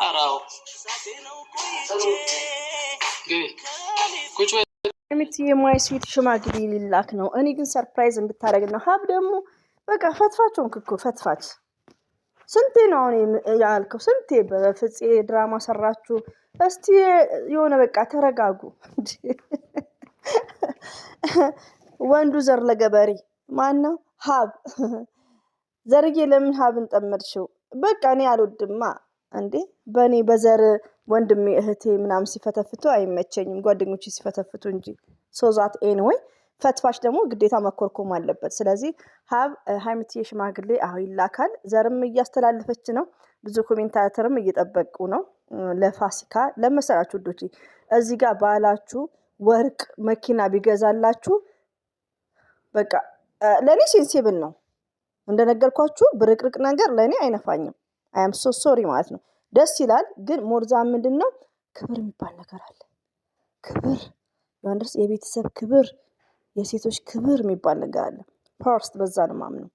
አራው ኩቹ እምት የማይስዊት ሽማግሌ ሊላክ ነው። እኔ ግን ሰርፕራይዝ እንድታረግ ነው። ሀብ ደግሞ በቃ ፈትፋቸውን ክኩ ፈትፋች ስንቴ ነው ያልከው? ስንቴ በፍፄ ድራማ ሰራችሁ? እስቲ የሆነ በቃ ተረጋጉ። ወንዱ ዘር ለገበሬ ማነው? ሀብ ዘርዬ ለምን ሀብን ጠመድሽው? በቃ እኔ አልወድማ እንዴ በኔ በዘር ወንድሜ እህቴ ምናምን ሲፈተፍቱ አይመቸኝም። ጓደኞቼ ሲፈተፍቱ እንጂ ሶዛት ኤኒዌይ ፈትፋሽ ደግሞ ግዴታ መኮርኮም አለበት። ስለዚህ ሀብ ሀይሚትዬ ሽማግሌ አሁን ይላካል። ዘርም እያስተላለፈች ነው። ብዙ ኮሜንታተርም እየጠበቁ ነው። ለፋሲካ ለመሰራችሁ ዶቺ እዚህ ጋር ባላችሁ ወርቅ መኪና ቢገዛላችሁ በቃ ለኔ ሴንሲብል ነው። እንደነገርኳችሁ ብርቅርቅ ነገር ለኔ አይነፋኝም። አይ አም ሶ ሶሪ ማለት ነው። ደስ ይላል ግን ሞርዛ ምንድነው ክብር የሚባል ነገር አለ። ክብር ያንደርስ የቤተሰብ ክብር የሴቶች ክብር የሚባል ነገር አለ። ፐርስት በዛ ነው ማምነው።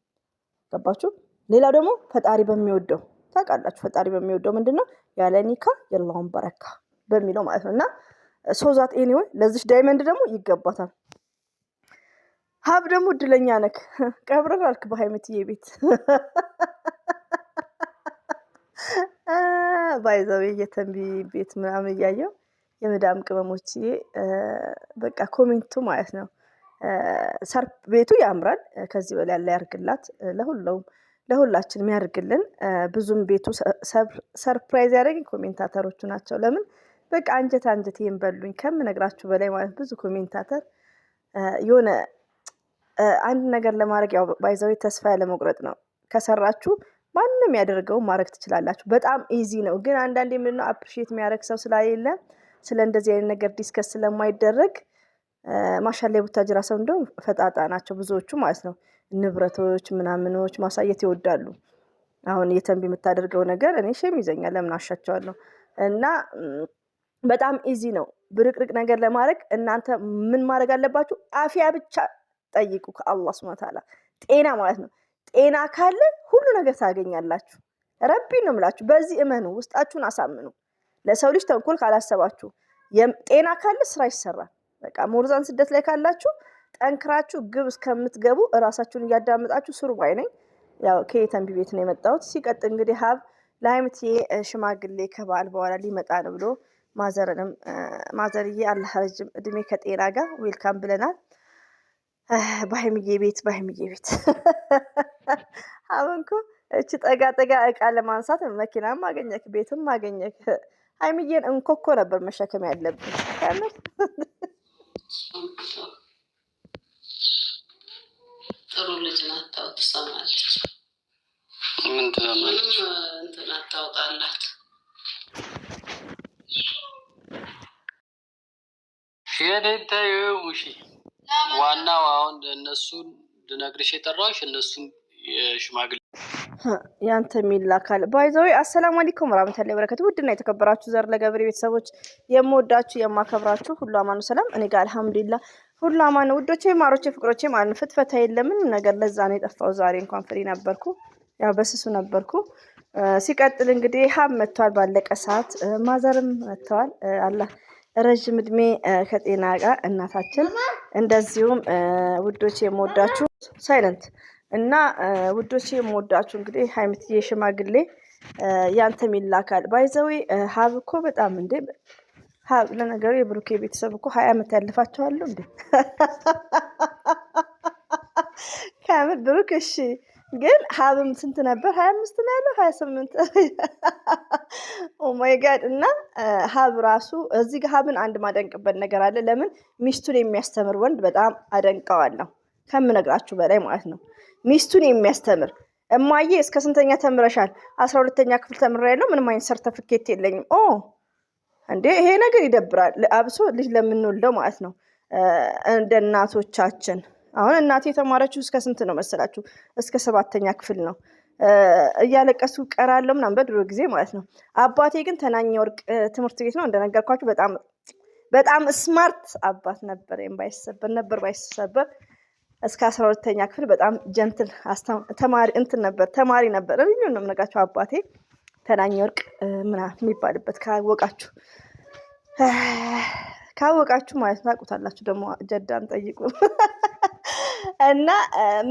ገባችሁ? ሌላው ደግሞ ፈጣሪ በሚወደው ታውቃላችሁ። ፈጣሪ በሚወደው ምንድነው ያለ ኒካ የለውም በረካ በሚለው ማለት ነውና ሶዛት ኤኒዌይ ለዚህ ዳይመንድ ደግሞ ይገባታል። ሀብ ደግሞ እድለኛ ነክ ቀብረር አልክ በሀይሚትዬ ቤት ባይዘው የተንቢ ቤት ምናምን እያየው የመዳም ቅመሞች በቃ ኮሜንቱ ማለት ነው ቤቱ ያምራል። ከዚህ በላይ ያለ ያርግላት ለሁላችንም ያርግልን። ብዙም ቤቱ ሰርፕራይዝ ያደረገኝ ኮሜንታተሮቹ ናቸው። ለምን በቃ አንጀት ይንበሉኝ ከምነግራችሁ በላይ ማለት ብዙ ኮሜንታተር የሆነ አንድ ነገር ለማድረግ ያው ባይዘው ተስፋ ያለ መቁረጥ ነው። ከሰራችሁ ማንንም ያደርገው ማድረግ ትችላላችሁ። በጣም ኢዚ ነው። ግን አንዳንዴ ምን ነው አፕሪሺየት የሚያደርግ ሰው ስላሌለ ስለ እንደዚህ አይነት ነገር ዲስከስ ስለማይደረግ ማሻአላ ቡታጅራ ሰው እንደው ፈጣጣ ናቸው ብዙዎቹ ማለት ነው። ንብረቶች ምናምኖች ማሳየት ይወዳሉ። አሁን የተንቢ የምታደርገው ነገር እኔ ሼም ይዘኛል። ለምን አሻቸዋለሁ? እና በጣም ኢዚ ነው ብርቅርቅ ነገር ለማድረግ። እናንተ ምን ማድረግ አለባችሁ? አፊያ ብቻ ጠይቁ ከአላህ Subhanahu Ta'ala ጤና ማለት ነው። ጤና ካለ ሁሉ ነገር ታገኛላችሁ። ረቢ ነው የምላችሁ። በዚህ እመኑ፣ ውስጣችሁን አሳምኑ። ለሰው ልጅ ተንኮል ካላሰባችሁ ጤና ካለ ስራ ይሰራል። በቃ ሞርዛን ስደት ላይ ካላችሁ ጠንክራችሁ ግብ እስከምትገቡ ራሳችሁን እያዳመጣችሁ ስሩ ባይ ነኝ። ያው ከየተንቢ ቤት ነው የመጣሁት። ሲቀጥል እንግዲህ ሀብ ለሀይሚትዬ ሽማግሌ ከበዓል በኋላ ሊመጣ ነው ብሎ ማዘርዬ አላህ ረጅም እድሜ ከጤና ጋር ዌልካም ብለናል። በሀይሚዬ ቤት አሁንኩ እቺ ጠጋ እቃ ለማንሳት መኪናም ማገኘክ ቤትም ማገኘክ ሀይሚዬን እንኮኮ ነበር መሸከም ያለብን። ካለ ጥሩ ልጅ ናት። ታውጥሳለች። ምን ትላለች? እንትና ታውጣላት። ሸደታዩ ዋናው አሁን እነሱን ልነግርሽ የጠራሁሽ እነሱን የሽማግሌ ያንተ ሚላካል ባይዘው። አሰላሙ አለይኩም ወራህመቱላሂ ወበረካቱ። ውድና የተከበራችሁ ዘር ለገብሬ ቤተሰቦች የምወዳችሁ የማከብራችሁ ሁሉ አማኑ ሰላም። እኔ ጋር አልሐምዱሊላህ ሁሉ አማኑ። ውዶቼ ማሮቼ ፍቅሮቼ ማን ፍትፈታ የለምን ነገር ለዛ ነው የጠፋው። ዛሬ እንኳን ፍሪ ነበርኩ፣ ያው በስሱ ነበርኩ። ሲቀጥል እንግዲህ ሀብ መጥቷል ባለቀ ሰዓት፣ ማዘርም መጥተዋል። አላህ ረጅም እድሜ ከጤና ጋር እናታችን። እንደዚሁም ውዶቼ የምወዳችሁ ሳይለንት እና ውዶቼ የምወዳችሁ እንግዲህ ሀይሚትዬ ሽማግሌ ያንተ ሚላካል ባይዘው። ሀብ እኮ በጣም እንዴ ሀብ ለነገሩ የብሩኬ ቤተሰብ እኮ 20 ዓመት ያልፋቸዋል እንዴ ካምር ብሩክ። እሺ ግን ሀብም ስንት ነበር? 25 ነው ያለው 28 ኦ ማይ ጋድ። እና ሀብ ራሱ እዚህ ጋር ሀብን አንድ ማደንቅበት ነገር አለ። ለምን ሚስቱን የሚያስተምር ወንድ በጣም አደንቀዋለሁ ከምነግራችሁ በላይ ማለት ነው። ሚስቱን የሚያስተምር እማዬ እስከ ስንተኛ ተምረሻል? 12ኛ ክፍል ተምሬያለሁ፣ ምንም አይነት ሰርተፊኬት የለኝም። ኦ እንዴ ይሄ ነገር ይደብራል። አብሶ ልጅ ለምንወልደው ማለት ነው እንደ እናቶቻችን። አሁን እናቴ የተማረችው እስከ ስንት ነው መሰላችሁ? እስከ 7ኛ ክፍል ነው። እያለቀሱ ቀራለሁ ምናምን በድሮ ጊዜ ማለት ነው። አባቴ ግን ተናኘ ወርቅ ትምህርት ቤት ነው እንደነገርኳችሁ። በጣም ስማርት አባት ነበር። ባይሰበር እስከ 12ኛ ክፍል በጣም ጀንትል ተማሪ ነበር። ሪኒው ነው የምነግራችሁ አባቴ ተናኘ ወርቅ ምናምን የሚባልበት ካወቃችሁ ማለት ታውቁታላችሁ። ደግሞ ጀዳን ጠይቁ። እና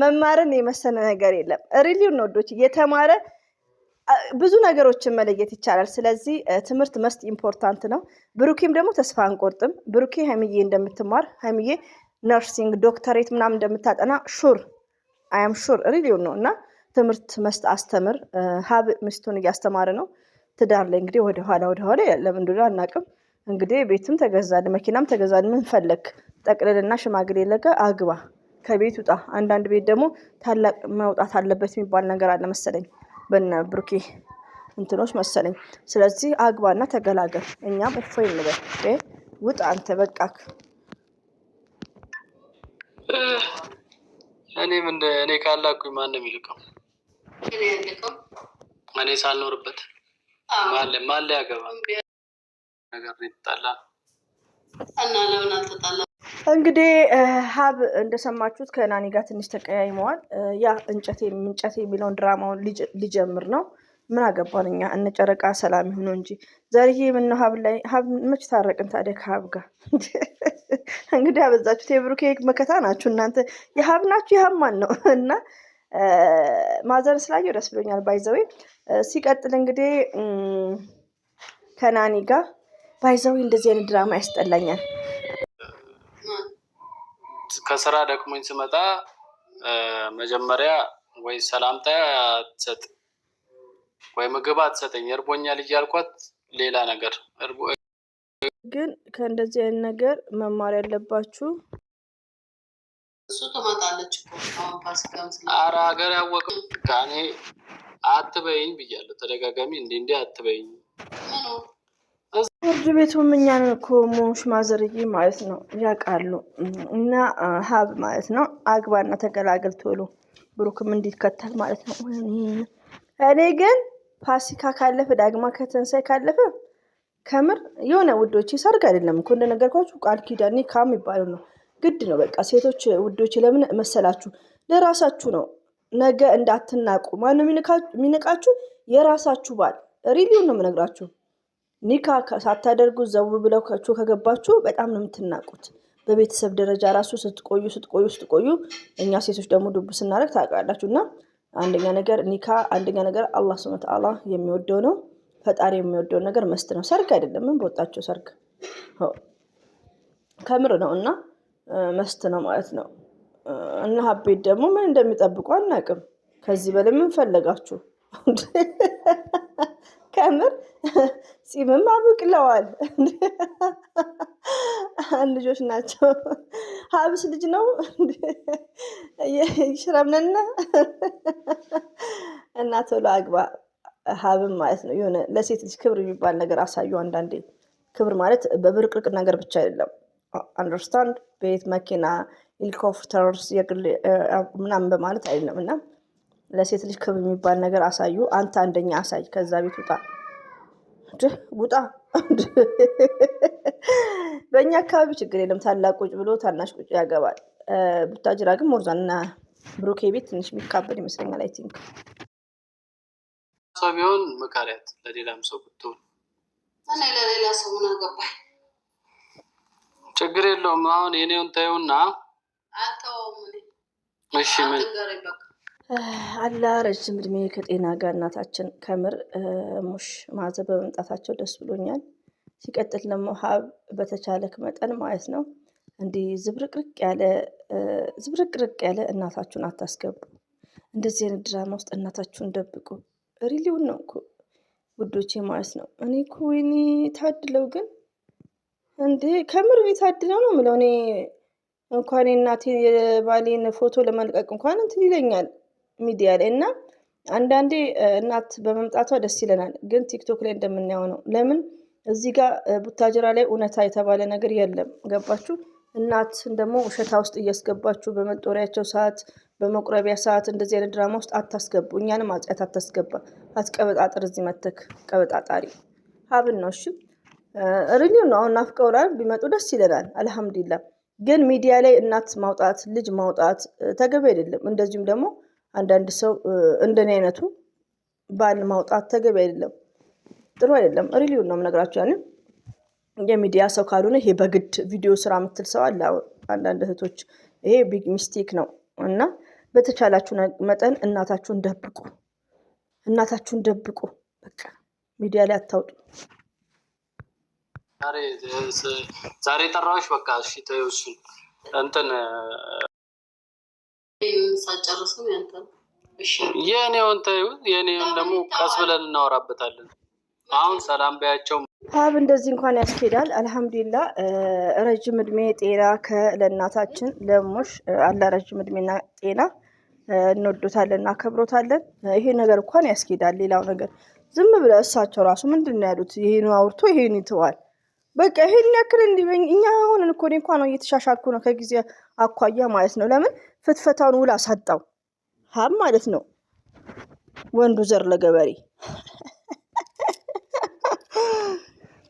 መማርን የመሰለ ነገር የለም። ሪሊውን ወዶች የተማረ ብዙ ነገሮችን መለየት ይቻላል። ስለዚህ ትምህርት መስት ኢምፖርታንት ነው። ብሩኬም ደግሞ ተስፋ አንቆርጥም። ብሩኬ ሀይሚዬ እንደምትማር ሀይሚዬ ነርሲንግ ዶክተሬት ምናምን እንደምታጠና ሹር አያም ሹር ሪሊውን ነው። እና ትምህርት መስት አስተምር። ሀብ ሚስቱን እያስተማረ ነው። ትዳር ላይ እንግዲህ ወደኋላ ለምን እንደሆነ አናውቅም። እንግዲህ ቤትም ተገዛል፣ መኪናም ተገዛል። ምን ፈለግ ጠቅልልና ሽማግሌ ለቀ አግባ፣ ከቤት ውጣ። አንዳንድ ቤት ደግሞ ታላቅ መውጣት አለበት የሚባል ነገር አለ መሰለኝ በነ ብሩኬ እንትኖች መሰለኝ። ስለዚህ አግባና ተገላገል። እኛም እፎይ እንበል። ውጣ አንተ በቃክ። እኔ ካላኩኝ ማን ነው የሚልቀው? እኔ ሳልኖርበት ማን ላይ ያገባ ነገር ይጣላል። እና ለምን አልተጣላ? እንግዲህ ሀብ እንደሰማችሁት ከናኒ ጋር ትንሽ ተቀያይመዋል። ያ እንጨቴ የሚለውን ድራማውን ሊጀምር ነው። ምን አገባን እኛ እነ ጨረቃ ሰላም ይሁኑ እንጂ ዛሬ ምነው ሀብ መች ታረቅን ታዲያ ከሀብ ጋር? እንግዲህ አበዛችሁት። የብሩኬ መከታ ናችሁ እናንተ። የሀብ ናችሁ። የሀብ ማን ነው? እና ማዘር ስላየው ደስ ብሎኛል። ባይዘዌ ሲቀጥል እንግዲህ ከናኒ ጋር ባይዘዌ እንደዚህ አይነት ድራማ ያስጠላኛል። ከስራ ደክሞኝ ስመጣ መጀመሪያ ወይ ሰላምታ አትሰጥ ወይ ምግብ አትሰጠኝ፣ እርቦኛል እያልኳት ሌላ ነገር። ግን ከእንደዚህ አይነት ነገር መማር ያለባችሁ እሱ ትመጣለች ኧረ ሀገር ያወቅም ከኔ አትበይኝ ብያለሁ ተደጋጋሚ። እንዲህ አትበይኝ። ፍርድ ቤቱም እኛን እኮ ሞሽ ማዘርዬ ማለት ነው ያውቃሉ። እና ሀብ ማለት ነው አግባና ተገላገል ቶሎ። ብሩክም እንዲከተል ማለት ነው። እኔ ግን ፋሲካ ካለፈ ዳግማ ከተንሳይ ካለፈ ከምር የሆነ ውዶች ሰርግ አይደለም እኮ እንደነገርኳችሁ ቃል ኪዳን ካም ይባለው ነው። ግድ ነው በቃ ሴቶች ውዶች ለምን መሰላችሁ? ለራሳችሁ ነው። ነገ እንዳትናቁ። ማነው የሚንቃችሁ? የራሳችሁ ባል። ሪሊውን ነው የምነግራችሁ። ኒካ ሳታደርጉ ዘው ብለው ከገባችሁ በጣም ነው የምትናቁት። በቤተሰብ ደረጃ ራሱ ስትቆዩ እኛ ሴቶች ደግሞ ዱብ ስናደርግ ታውቃላችሁ። እና አንደኛ ነገር ኒካ፣ አንደኛ ነገር አላህ ሱብሃነሁ ወተዓላ የሚወደው ነው። ፈጣሪ የሚወደውን ነገር መስት ነው። ሰርግ አይደለም። ምን በወጣቸው ሰርግ ከምር ነው እና መስት ነው ማለት ነው። እና ሀቤት ደግሞ ምን እንደሚጠብቁ አናውቅም። ከዚህ በላይ ምን ፈለጋችሁ? ከምር ፂምም አብቅለዋል። ልጆች ናቸው። ሀብስ ልጅ ነው ይሽረምነና እና ቶሎ አግባ ሀብም ማለት ነው። የሆነ ለሴት ልጅ ክብር የሚባል ነገር አሳዩ። አንዳንዴ ክብር ማለት በብርቅርቅ ነገር ብቻ አይደለም። አንደርስታንድ ቤት፣ መኪና፣ ሄሊኮፕተርስ ምናምን በማለት አይደለም። እና ለሴት ልጅ ክብር የሚባል ነገር አሳዩ። አንተ አንደኛ አሳይ። ከዛ ቤት ውጣ። በእኛ አካባቢ ችግር የለም። ታላቅ ቁጭ ብሎ ታናሽ ቁጭ ያገባል። ቡታጅራ ግን ሞርዛንና ብሩኬ ቤት ትንሽ የሚካበድ ይመስለኛል። አይ ቲንክ ሰው ቢሆን መካሪያት ለሌላም ሰው ብትሆን እኔ ለሌላ ሰው ምን አገባኝ? ችግር የለውም። አሁን የኔውን ታየውና እሺ ምን አላ ረጅም እድሜ ከጤና ጋር እናታችን ከምር ሙሽ ማዘር በመምጣታቸው ደስ ብሎኛል። ሲቀጥል ደግሞ ሀብ በተቻለክ መጠን ማለት ነው እንዲህ ዝብርቅርቅ ያለ እናታችሁን አታስገቡ። እንደዚህ አይነት ድራማ ውስጥ እናታችሁን ደብቁ። ሪሊውን ነው እኮ ውዶቼ ማለት ነው። እኔ እኮ ወይኔ ታድለው ግን እንዴ ከምር ታድለው ነው የምለው። እኔ እንኳን እናቴ የባሌን ፎቶ ለመልቀቅ እንኳን እንትን ይለኛል ሚዲያ ላይ። እና አንዳንዴ እናት በመምጣቷ ደስ ይለናል፣ ግን ቲክቶክ ላይ እንደምናየው ነው። ለምን እዚህ ጋር ቡታጅራ ላይ እውነታ የተባለ ነገር የለም። ገባችሁ? እናትን ደግሞ ውሸታ ውስጥ እያስገባችሁ በመጦሪያቸው ሰዓት፣ በመቁረቢያ ሰዓት እንደዚህ አይነት ድራማ ውስጥ አታስገቡ። እኛንም አጽያት አታስገባ። አትቀበጣጥር። እዚህ መተክ ቀበጣጣሪ ሀብን ነው። እሺ ሪሊው ነው። አሁን ናፍቀውናል። ቢመጡ ደስ ይለናል። አልሐምዱሊላህ። ግን ሚዲያ ላይ እናት ማውጣት፣ ልጅ ማውጣት ተገቢ አይደለም። እንደዚሁም ደግሞ አንዳንድ ሰው እንደኔ አይነቱ ባል ማውጣት ተገቢ አይደለም። ጥሩ አይደለም። ሪሊውን ነው የምነግራችሁ። ያኔ የሚዲያ ሰው ካልሆነ ይሄ በግድ ቪዲዮ ስራ የምትል ሰው አለ። አንዳንድ እህቶች ይሄ ቢግ ሚስቴክ ነው እና በተቻላችሁ መጠን እናታችሁን ደብቁ። በቃ ሚዲያ ላይ አታውጡ። ዛሬ ጠራዎች። በቃ እሺ ተይው። እሱን እንትን ሳጨርስም ያንተን የኔውን ተይው። የኔውን ደግሞ ቀስ ብለን እናወራበታለን። አሁን ሰላም በያቸው። ሀብ እንደዚህ እንኳን ያስኬዳል። አልሐምዱሊላ ረጅም እድሜ ጤና ለእናታችን ለሞሽ አላ ረጅም እድሜና ጤና እንወዶታለን እናከብሮታለን። ይሄ ነገር እንኳን ያስኬዳል። ሌላው ነገር ዝም ብለ እሳቸው ራሱ ምንድን ነው ያሉት? ይሄን አውርቶ ይሄን ይተዋል። በቃ ይሄን ያክል እንዲበኝ እኛ አሁን እኮ እኔ እንኳን ነው እየተሻሻልኩ ነው ከጊዜ አኳያ ማለት ነው። ለምን ፍትፈታውን ውላ ሳጣው ሀብ ማለት ነው። ወንዱ ዘር ለገበሬ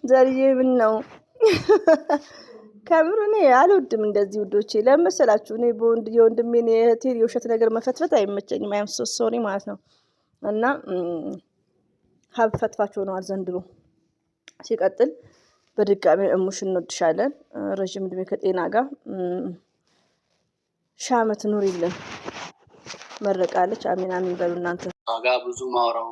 ዘርዬ ምን ነው ከምሩ እኔ አልወድም እንደዚህ ውዶቼ። ለመሰላችሁ እኔ በወንድ የወንድሜን የእህቴን የውሸት ነገር መፈትፈት አይመቸኝም። አይ አም ሶ ሶሪ ማለት ነው። እና ሀብ ፈትፋቸው ነው ዘንድሮ። ሲቀጥል በድጋሚ እሙሽ እንወድሻለን። ረጅም እድሜ ከጤና ጋር ሺህ ዓመት ኑሪልን። መረቃለች። አሚን አሚን በሉ እናንተ ጋር ብዙ ማውራው